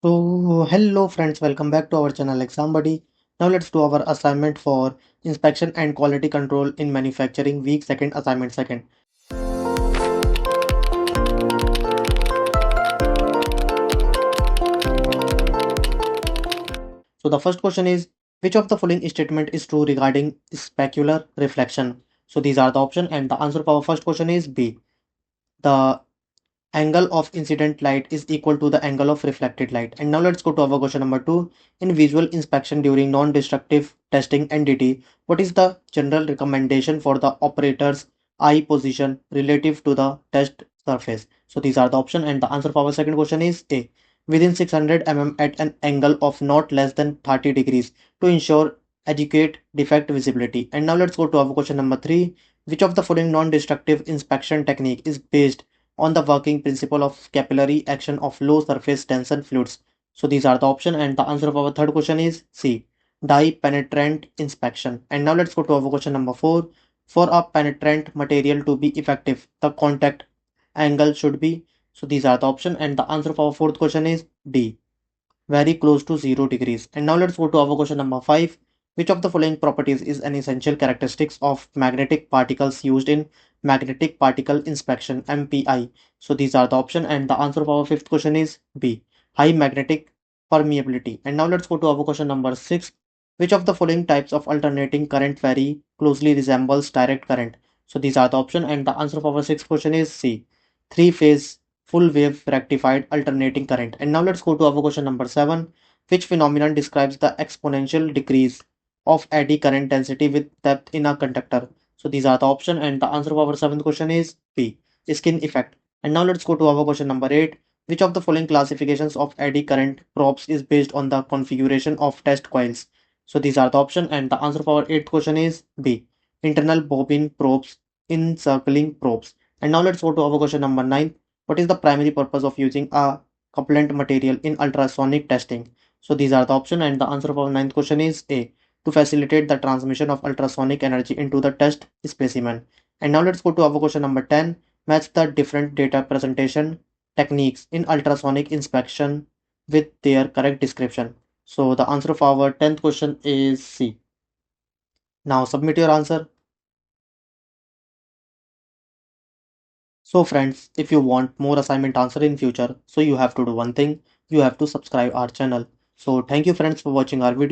So, hello friends, welcome back to our channel Exam Buddy. Now let's do our assignment for inspection and quality control in manufacturing week second assignment second. So the first question is which of the following statement is true regarding specular reflection? So these are the option and the answer for our first question is B. The angle of incident light is equal to the angle of reflected light. And now let's go to our question number 2. In visual inspection during non-destructive testing NDT, what is the general recommendation for the operator's eye position relative to the test surface? So these are the option and the answer for our second question is A. Within 600 mm at an angle of not less than 30 degrees to ensure adequate defect visibility. And now let's go to our question number 3. Which of the following non-destructive inspection technique is based on the working principle of capillary action of low surface tension fluids? So these are the option and the answer of our third question is C. Dye penetrant inspection. And now let's go to our question number 4. For a penetrant material to be effective, the contact angle should be. So these are the option and the answer of our fourth question is D. Very close to 0 degrees. And now let's go to our question number 5. Which of the following properties is an essential characteristics of magnetic particles used in magnetic particle inspection MPI? So these are the option and the answer of our fifth question is B. High magnetic permeability. And now let's go to our question number 6. Which of the following types of alternating current very closely resembles direct current? So these are the option and the answer of our sixth question is C. Three phase full wave rectified alternating current. And now let's go to our question number 7. Which phenomenon describes the exponential decrease of eddy current density with depth in a conductor? So these are the option and the answer of our seventh question is B. Skin effect. And now let's go to our question number 8. Which of the following classifications of eddy current probes is based on the configuration of test coils? So these are the option and the answer of our eighth question is B. Internal bobbin probes, encircling probes. And now let's go to our question number 9. What is the primary purpose of using a couplant material in ultrasonic testing? So these are the option and the answer of our ninth question is A. To facilitate the transmission of ultrasonic energy into the test specimen. And now let's go to our question number 10. Match the different data presentation techniques in ultrasonic inspection with their correct description. So the answer of our 10th question is C. Now submit your answer. So friends, if you want more assignment answer in future, so you have to do one thing, you have to subscribe our channel. So thank you friends for watching our video.